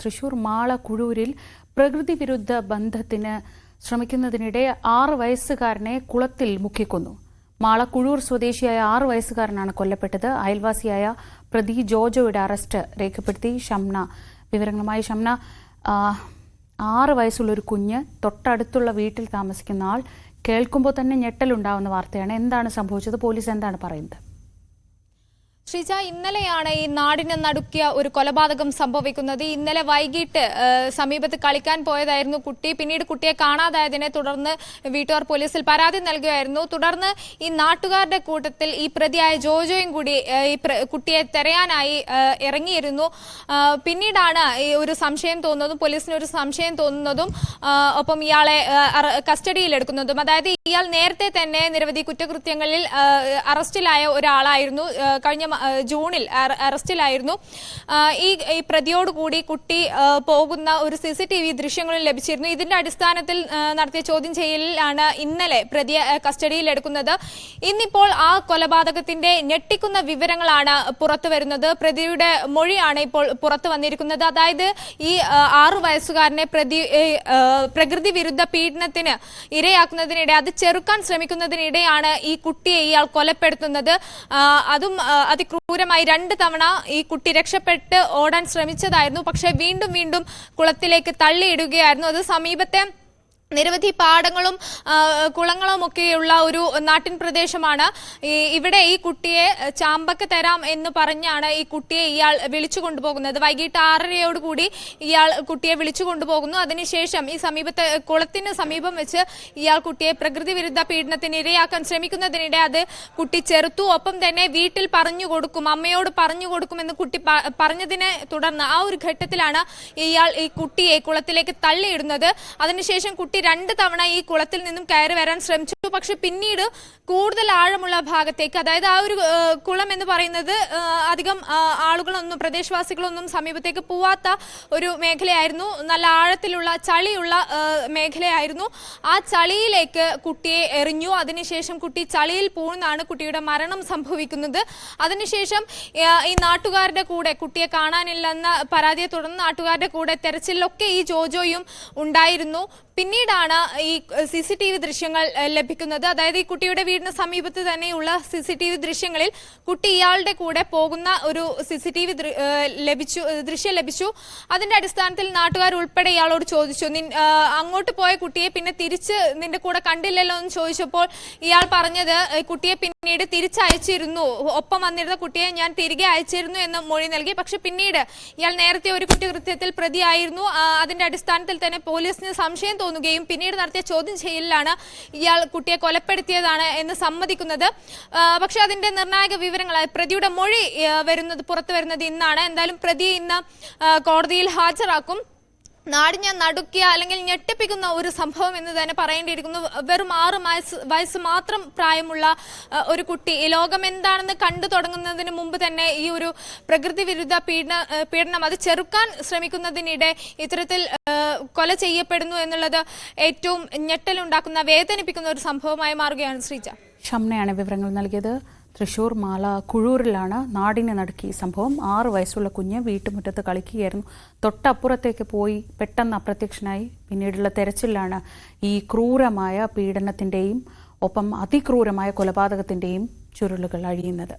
തൃശൂർ മാള കുഴൂരിൽ പ്രകൃതി വിരുദ്ധ ബന്ധത്തിന് ശ്രമിക്കുന്നതിനിടെ 6 വയസ്സുകാരനെ കുളത്തിൽ മുക്കിക്കൊന്നു. മാള കുഴൂർ സ്വദേശിയായ 6 വയസ്സുകാരനാണ് കൊല്ലപ്പെട്ടത്. അയൽവാസിയായ പ്രതി ജോജോയുടെ അറസ്റ്റ് രേഖപ്പെടുത്തി ഷംന വിവരങ്ങളുമായി. ഷംന, 6 വയസ്സുള്ള ഒരു കുഞ്ഞ് തൊട്ടടുത്തുള്ള വീട്ടിൽ താമസിക്കുന്ന ആൾ, കേൾക്കുമ്പോൾ തന്നെ ഞെട്ടലുണ്ടാവുന്ന വാർത്തയാണ്. എന്താണ് സംഭവിച്ചത്? പോലീസ് എന്താണ് പറയുന്നത്? ശ്രീജ, ഇന്നലെയാണ് ഈ നാടിനെ നടുക്കിയ ഒരു കൊലപാതകം സംഭവിക്കുന്നത്. ഇന്നലെ വൈകിട്ട് സമീപത്ത് കളിക്കാൻ പോയതായിരുന്നു കുട്ടി. പിന്നീട് കുട്ടിയെ കാണാതായതിനെ തുടർന്ന് വീട്ടുകാർ പോലീസിൽ പരാതി നൽകുകയായിരുന്നു. തുടർന്ന് ഈ നാട്ടുകാരുടെ കൂട്ടത്തിൽ ഈ പ്രതിയായ ജോജോയും കൂടി ഈ കുട്ടിയെ തെരയാനായി ഇറങ്ങിയിരുന്നു. പിന്നീടാണ് ഈ ഒരു സംശയം തോന്നുന്നതും പോലീസിന് ഒരു സംശയം തോന്നുന്നതും ഒപ്പം ഇയാളെ കസ്റ്റഡിയിലെടുക്കുന്നതും. അതായത് ഇയാൾ നേരത്തെ തന്നെ നിരവധി കുറ്റകൃത്യങ്ങളിൽ അറസ്റ്റിലായ ഒരാളായിരുന്നു. കഴിഞ്ഞ ജൂണിൽ അറസ്റ്റിലായിരുന്നു. ഈ പ്രതിയോടുകൂടി കുട്ടി പോകുന്ന ഒരു CCTV ദൃശ്യങ്ങളും ലഭിച്ചിരുന്നു. ഇതിന്റെ അടിസ്ഥാനത്തിൽ നടത്തിയ ചോദ്യം ചെയ്യലിലാണ് ഇന്നലെ പ്രതിയെ കസ്റ്റഡിയിലെടുക്കുന്നത്. ഇന്നിപ്പോൾ ആ കൊലപാതകത്തിന്റെ ഞെട്ടിക്കുന്ന വിവരങ്ങളാണ് പുറത്തു വരുന്നത്. പ്രതിയുടെ മൊഴിയാണ് ഇപ്പോൾ പുറത്തു വന്നിരിക്കുന്നത്. അതായത് ഈ 6 വയസ്സുകാരനെ പ്രകൃതി വിരുദ്ധ പീഡനത്തിന് ഇരയാക്കുന്നതിനിടെ, അത് ചെറുക്കാൻ ശ്രമിക്കുന്നതിനിടെയാണ് ഈ കുട്ടിയെ ഇയാൾ കൊലപ്പെടുത്തുന്നത്. അതും അതിക്രൂരമായി 2 തവണ ഈ കുട്ടി രക്ഷപ്പെട്ട് ഓടാൻ ശ്രമിച്ചതായിരുന്നു. പക്ഷെ വീണ്ടും കുളത്തിലേക്ക് തള്ളിയിടുകയായിരുന്നു. അത് സമീപത്തെ നിരവധി പാടങ്ങളും കുളങ്ങളും ഒക്കെയുള്ള ഒരു നാട്ടിൻ പ്രദേശമാണ്. ഇവിടെ ഈ കുട്ടിയെ ചാമ്പക്ക് തരാം എന്ന് പറഞ്ഞാണ് ഈ കുട്ടിയെ ഇയാൾ വിളിച്ചു കൊണ്ടുപോകുന്നത്. വൈകിട്ട് 6:30യോടുകൂടി ഇയാൾ കുട്ടിയെ വിളിച്ചു കൊണ്ടുപോകുന്നു. അതിനുശേഷം ഈ സമീപത്തെ കുളത്തിന് സമീപം വെച്ച് ഇയാൾ കുട്ടിയെ പ്രകൃതി വിരുദ്ധ പീഡനത്തിന് ഇരയാക്കാൻ ശ്രമിക്കുന്നതിനിടെ അത് കുട്ടി ചെറുത്തു. ഒപ്പം തന്നെ വീട്ടിൽ പറഞ്ഞു കൊടുക്കും, അമ്മയോട് പറഞ്ഞു കൊടുക്കുമെന്ന് കുട്ടി പറഞ്ഞതിനെ തുടർന്ന് ആ ഒരു ഘട്ടത്തിലാണ് ഇയാൾ ഈ കുട്ടിയെ കുളത്തിലേക്ക് തള്ളിയിടുന്നത്. അതിനുശേഷം കുട്ടി 2 തവണ ഈ കുളത്തിൽ നിന്നും കയറി വരാൻ ശ്രമിച്ചു. പക്ഷെ പിന്നീട് കൂടുതൽ ആഴമുള്ള ഭാഗത്തേക്ക്, അതായത് ആ ഒരു കുളം എന്ന് പറയുന്നത് അധികം ആളുകളൊന്നും, പ്രദേശവാസികളൊന്നും സമീപത്തേക്ക് പോവാത്ത ഒരു മേഖലയായിരുന്നു. നല്ല ആഴത്തിലുള്ള ചളിയുള്ള മേഖലയായിരുന്നു. ആ ചളിയിലേക്ക് കുട്ടിയെ എറിഞ്ഞു. അതിനുശേഷം കുട്ടി ചളിയിൽ പൂഴ്ന്നാണ് കുട്ടിയുടെ മരണം സംഭവിക്കുന്നത്. അതിനുശേഷം ഈ നാട്ടുകാരുടെ കൂടെ, കുട്ടിയെ കാണാനില്ലെന്ന പരാതിയെ തുടർന്ന് നാട്ടുകാരുടെ കൂടെ തെരച്ചിലൊക്കെ ഈ ജോജോയും ഉണ്ടായിരുന്നു. പിന്നീടാണ് ഈ CCTV ദൃശ്യങ്ങൾ ലഭിക്കുന്നത്. അതായത് ഈ കുട്ടിയുടെ വീടിന് സമീപത്ത് തന്നെയുള്ള CCTV ദൃശ്യങ്ങളിൽ കുട്ടി ഇയാളുടെ കൂടെ പോകുന്ന ഒരു CCTV ദൃശ്യം ലഭിച്ചു. അതിന്റെ അടിസ്ഥാനത്തിൽ നാട്ടുകാർ ഉൾപ്പെടെ ഇയാളോട് ചോദിച്ചു, അങ്ങോട്ട് പോയ കുട്ടിയെ പിന്നെ തിരിച്ച് നിന്റെ കൂടെ കണ്ടില്ലല്ലോ എന്ന് ചോദിച്ചപ്പോൾ ഇയാൾ പറഞ്ഞത് കുട്ടിയെ പിന്നീട് തിരിച്ചയച്ചിരുന്നു, ഒപ്പം വന്നിരുന്ന കുട്ടിയെ ഞാൻ തിരികെ അയച്ചിരുന്നു എന്ന് മൊഴി നൽകി. പക്ഷെ പിന്നീട് ഇയാൾ നേരത്തെ ഒരു കുറ്റകൃത്യത്തിൽ പ്രതിയായിരുന്നു. അതിന്റെ അടിസ്ഥാനത്തിൽ തന്നെ പോലീസിന് സംശയം തോന്നുകയും പിന്നീട് നടത്തിയ ചോദ്യം ചെയ്യലിലാണ് ഇയാൾ കുട്ടിയെ കൊലപ്പെടുത്തിയതാണ് എന്ന് സമ്മതിക്കുന്നത്. പക്ഷെ അതിന്റെ നിർണായക വിവരങ്ങൾ, പ്രതിയുടെ മൊഴി പുറത്തു വരുന്നത് ഇന്നാണ്. എന്തായാലും പ്രതിയെ ഇന്ന് കോടതിയിൽ ഹാജരാക്കും. നാടിനെ നടുക്കിയ അല്ലെങ്കിൽ ഞെട്ടിപ്പിക്കുന്ന ഒരു സംഭവം എന്ന് തന്നെ പറയേണ്ടിയിരിക്കുന്നു. വെറും 6 വയസ്സ് മാത്രം പ്രായമുള്ള ഒരു കുട്ടി ഈ ലോകം എന്താണെന്ന് കണ്ടു തുടങ്ങുന്നതിന് മുമ്പ് തന്നെ ഈ ഒരു പ്രകൃതി വിരുദ്ധ പീഡനം അത് ചെറുക്കാൻ ശ്രമിക്കുന്നതിനിടെ ഇത്തരത്തിൽ കൊല ചെയ്യപ്പെടുന്നു എന്നുള്ളത് ഏറ്റവും ഞെട്ടലുണ്ടാക്കുന്ന, വേദനിപ്പിക്കുന്ന ഒരു സംഭവമായി മാറുകയാണ്. ശ്രീജ, ഷംനയാണ് വിവരങ്ങൾ നൽകിയത്. തൃശൂർ മാള കുഴൂരിലാണ് നാടിനെ നടുക്കിയ സംഭവം. 6 വയസ്സുള്ള കുഞ്ഞ് വീട്ടുമുറ്റത്ത് കളിക്കുകയായിരുന്നു. തൊട്ടപ്പുറത്തേക്ക് പോയി പെട്ടെന്ന് അപ്രത്യക്ഷനായി. പിന്നീടുള്ള തെരച്ചിലാണ് ഈ ക്രൂരമായ പീഡനത്തിന്റെയും ഒപ്പം അതിക്രൂരമായ കൊലപാതകത്തിന്റെയും ചുരുളുകൾ അഴിയുന്നത്.